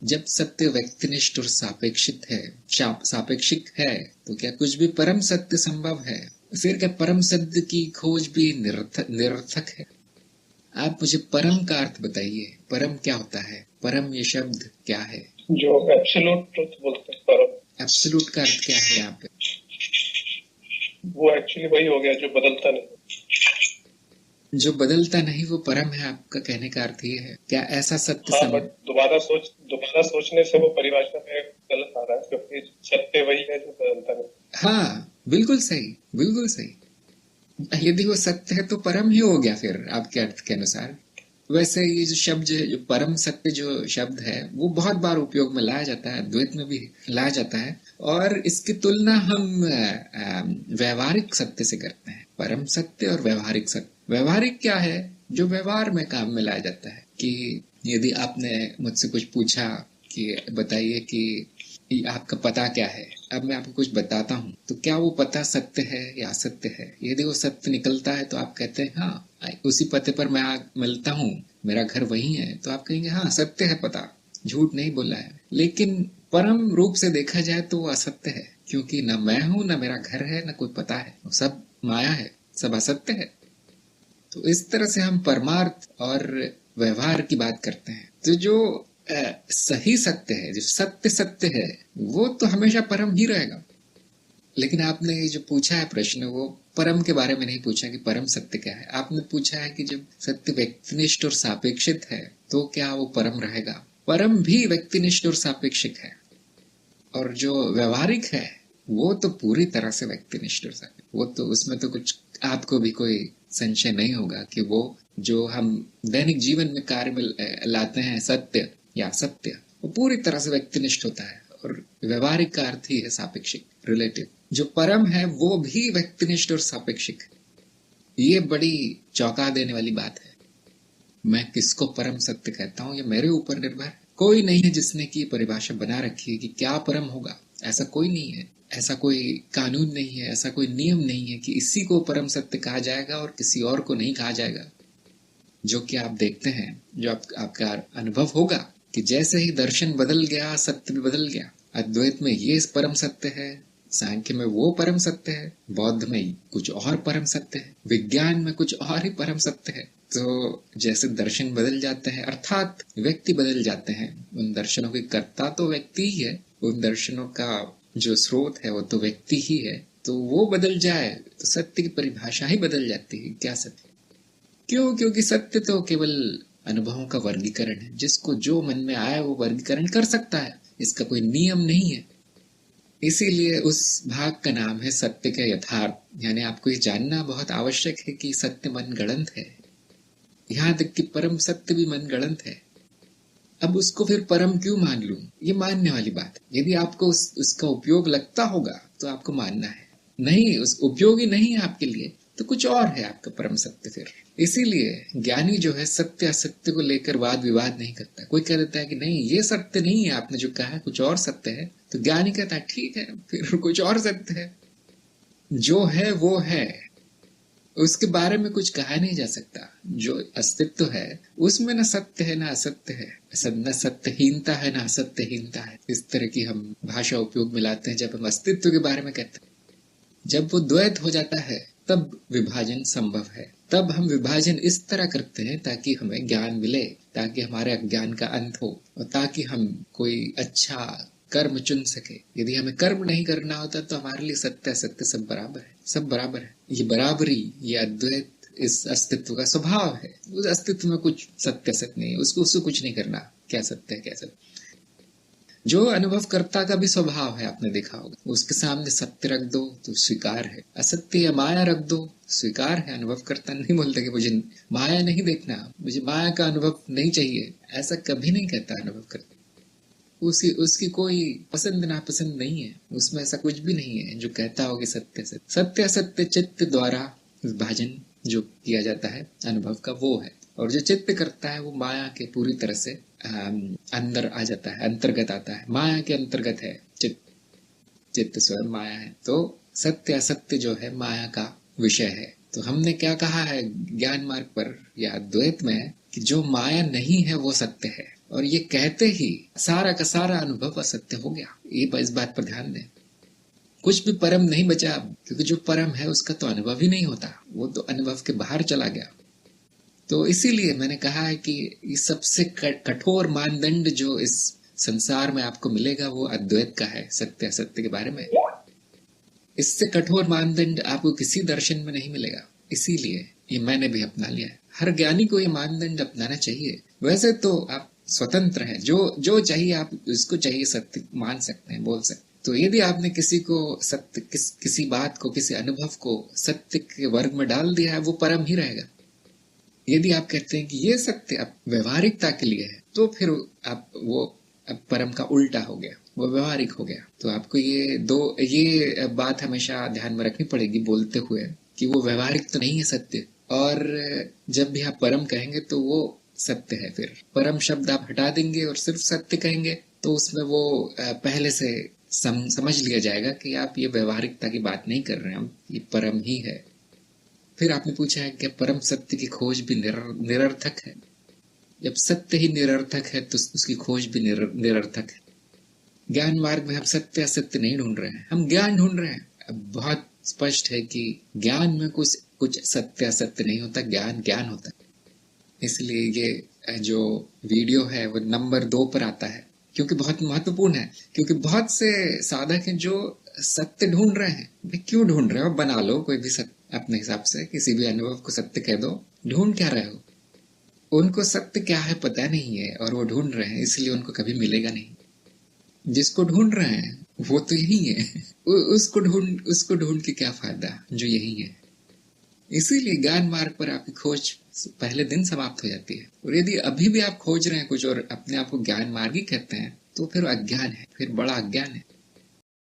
जब सत्य व्यक्तिनिष्ठ और सापेक्षिक है, तो क्या कुछ भी परम सत्य संभव है? फिर क्या परम सत्य की खोज भी निरर्थक है? आप मुझे परम का अर्थ बताइए। परम क्या होता है? परम ये शब्द क्या है? जो एब्सोल्यूट ट्रुथ बोलते हैं परम। एब्सोल्यूट का अर्थ क्या है यहाँ पे? वो एक्चुअली वही हो गया जो बदलता नहीं। जो बदलता नहीं वो परम है, आपका कहने का अर्थ ये है क्या? ऐसा सत्य हाँ, बट दोबारा सोचने से वो परिभाषा में गलत आ रहा है, क्योंकि सत्य वही है जो बदलता नहीं। हाँ, बिल्कुल सही, बिल्कुल सही। यदि वो सत्य है तो परम ही हो गया फिर आपके अर्थ के अनुसार। वैसे ये जो शब्द, जो परम सत्य जो शब्द है, वो बहुत बार उपयोग में लाया जाता है, द्वैत में भी लाया जाता है, और इसकी तुलना हम व्यवहारिक सत्य से करते हैं। परम सत्य और व्यवहारिक सत्य। व्यवहारिक क्या है? जो व्यवहार में काम में लाया जाता है। कि यदि आपने मुझसे कुछ पूछा कि बताइए कि आपका पता क्या है, अब मैं आपको कुछ बताता हूँ, तो क्या वो पता सत्य है या असत्य है? यदि वो सत्य निकलता है तो आप कहते हैं हाँ, उसी पते पर मैं मिलता हूँ, मेरा घर वही है, तो आप कहेंगे हाँ सत्य है, पता, झूठ नहीं बोला है। लेकिन परम रूप से देखा जाए तो वो असत्य है, क्योंकि न मैं हूं, न मेरा घर है, न कोई पता है, सब माया है, सब असत्य है। तो इस तरह से हम परमार्थ और व्यवहार की बात करते हैं। तो जो सही सत्य है, जो सत्य सत्य है, वो तो हमेशा परम ही रहेगा। लेकिन आपने ये जो पूछा है प्रश्न, वो परम के बारे में नहीं पूछा कि परम सत्य क्या है। आपने पूछा है कि जब सत्य व्यक्तिनिष्ठ और सापेक्षित है तो क्या वो परम रहेगा? परम भी व्यक्तिनिष्ठ और सापेक्षिक है, और जो व्यवहारिक है वो तो पूरी तरह से व्यक्तिनिष्ठ और सापेक्षिक। वो तो उसमें तो कुछ आपको भी कोई संशय नहीं होगा कि वो जो हम दैनिक जीवन में कार्य में लाते हैं, सत्य या असत्य, वो पूरी तरह से व्यक्तिनिष्ठ होता है। और व्यवहारिक का अर्थ ही है सापेक्षिक, रिलेटिव। जो परम है वो भी व्यक्तिनिष्ठ और सापेक्षिक है। ये बड़ी चौंका देने वाली बात है। मैं किसको परम सत्य कहता हूँ ये मेरे ऊपर निर्भर है। कोई नहीं है जिसने की परिभाषा बना रखी है कि क्या परम होगा। ऐसा कोई नहीं है, ऐसा कोई कानून नहीं है, ऐसा कोई नियम नहीं है कि इसी को परम सत्य कहा जाएगा और किसी और को नहीं कहा जाएगा। जो कि आप देखते हैं, जो आपका अनुभव होगा कि जैसे ही दर्शन बदल गया, सत्य भी बदल गया। अद्वैत में ये परम सत्य है, सांख्य में वो परम सत्य है, बौद्ध में कुछ और परम सत्य है, विज्ञान में कुछ और ही परम सत्य है। तो जैसे दर्शन बदल जाते हैं, अर्थात व्यक्ति बदल जाते हैं, उन दर्शनों के कर्ता तो व्यक्ति ही है, उन दर्शनों का जो स्रोत है वो तो व्यक्ति ही है। तो वो बदल जाए तो सत्य की परिभाषा ही बदल जाती है। क्या सत्य? क्यों? क्योंकि सत्य तो केवल अनुभवों का वर्गीकरण है। जिसको जो मन में आया वो वर्गीकरण कर सकता है, इसका कोई नियम नहीं है। इसीलिए उस भाग का नाम है सत्य का यथार्थ। यानी आपको ये जानना बहुत आवश्यक है कि सत्य मनगढ़ंत है, यहाँ तक कि परम सत्य भी मनगढ़ंत है। अब उसको फिर परम क्यों मान लूं? ये मानने वाली बात है। यदि आपको उसका उपयोग लगता होगा तो आपको मानना है, नहीं उस उपयोगी नहीं है आपके लिए तो कुछ और है आपका परम सत्य फिर। इसीलिए ज्ञानी जो है सत्य असत्य को लेकर वाद विवाद नहीं करता। कोई कह देता है कि नहीं ये सत्य नहीं है, आपने जो कहा है कुछ और सत्य है, तो ज्ञानी कहता है ठीक है, फिर कुछ और सत्य है। जो है वो है, उसके बारे में कुछ कहा नहीं जा सकता। जो अस्तित्व है उसमें न सत्य है न असत्य है, न सत्यहीनता है न असत्यहीनता है। इस तरह की हम भाषा उपयोग में लाते हैं जब हम अस्तित्व के बारे में कहते हैं। जब वो द्वैत हो जाता है तब विभाजन संभव है। तब हम विभाजन इस तरह करते हैं ताकि हमें ज्ञान मिले, ताकि हमारे अज्ञान का अंत हो, और ताकि हम कोई अच्छा कर्म चुन सके। यदि हमें कर्म नहीं करना होता तो हमारे लिए सत्य असत्य सब बराबर है, सब बराबर है। ये बराबरी, ये अद्वैत इस अस्तित्व का स्वभाव है। उस अस्तित्व में कुछ सत्य सत्य नहीं है, उसको कुछ नहीं करना, क्या सत्य है क्या सत्य। जो अनुभवकर्ता का भी स्वभाव है, आपने देखा होगा, उसके सामने सत्य रख दो तो स्वीकार है, असत्य या माया रख दो स्वीकार है। अनुभवकर्ता नहीं बोलता कि मुझे माया नहीं देखना, मुझे माया का अनुभव नहीं चाहिए, ऐसा कभी नहीं कहता अनुभवकर्ता। उसकी कोई पसंद नापसंद नहीं है, उसमें ऐसा कुछ भी नहीं है जो कहता हो कि सत्य सत्य। सत्य असत्य चित्त द्वारा विभाजन जो किया जाता है अनुभव का, वो है। और जो चित्त करता है वो माया के पूरी तरह से अंदर आ जाता है, अंतर्गत आता है, माया के अंतर्गत है चित्त। चित्त स्वयं माया है। तो सत्य असत्य जो है माया का विषय है। तो हमने क्या कहा है ज्ञान मार्ग पर या द्वैत में कि जो माया नहीं है वो सत्य है, और ये कहते ही सारा का सारा अनुभव असत्य हो गया। ये इस बात पर ध्यान दें, कुछ भी परम नहीं बचा, क्योंकि जो परम है उसका तो अनुभव ही नहीं होता, वो तो अनुभव के बाहर चला गया। तो इसीलिए मैंने कहा है कि ये सबसे कठोर मानदंड जो इस संसार में आपको मिलेगा वो अद्वैत का है, सत्य असत्य के बारे में। इससे कठोर मानदंड आपको किसी दर्शन में नहीं मिलेगा। इसीलिए ये मैंने भी अपना लिया है। हर ज्ञानी को ये मानदंड अपनाना चाहिए। वैसे तो आप स्वतंत्र हैं, जो चाहिए आप उसको चाहिए सत्य मान सकते हैं, बोल सकते हैं। तो यदि आपने किसी को सत्य किसी बात को, किसी अनुभव को सत्य के वर्ग में डाल दिया है, वो परम ही रहेगा। यदि आप कहते हैं कि ये सत्य अब व्यवहारिकता के लिए है, तो फिर आप वो अब परम का उल्टा हो गया, वो व्यवहारिक हो गया। तो आपको ये बात हमेशा ध्यान में रखनी पड़ेगी बोलते हुए कि वो व्यवहारिक तो नहीं है सत्य। और जब भी आप परम कहेंगे तो वो सत्य है। फिर परम शब्द आप हटा देंगे और सिर्फ सत्य कहेंगे तो उसमें वो पहले से समझ लिया जाएगा कि आप ये व्यवहारिकता की बात नहीं कर रहे हैं, ये परम ही है। फिर आपने पूछा है कि परम सत्य की खोज भी निरर्थक है। जब सत्य ही निरर्थक है तो उसकी खोज भी निरर्थक है। ज्ञान मार्ग में हम सत्य असत्य नहीं ढूंढ रहे हैं, हम ज्ञान ढूंढ रहे हैं। अब बहुत स्पष्ट है कि ज्ञान में कुछ सत्य असत्य नहीं होता, ज्ञान ज्ञान होता है। इसलिए ये जो वीडियो है वो नंबर 2 पर आता है, क्योंकि बहुत महत्वपूर्ण है। क्योंकि बहुत से साधक हैं जो सत्य ढूंढ रहे हैं। भाई क्यों ढूंढ रहे हो? बना लो कोई भी सत्य अपने हिसाब से, किसी भी अनुभव को सत्य कह दो। ढूंढ क्या रहे हो? उनको सत्य क्या है पता नहीं है और वो ढूंढ रहे हैं, इसलिए उनको कभी मिलेगा नहीं। जिसको ढूंढ रहे हैं वो तो यही है। उसको ढूंढ के क्या फायदा जो यही है। इसीलिए ज्ञान मार्ग पर आपकी खोज पहले दिन समाप्त हो जाती है। और यदि अभी भी आप खोज रहे हैं कुछ और अपने आप को ज्ञान मार्गी कहते हैं तो फिर अज्ञान है, फिर बड़ा अज्ञान है।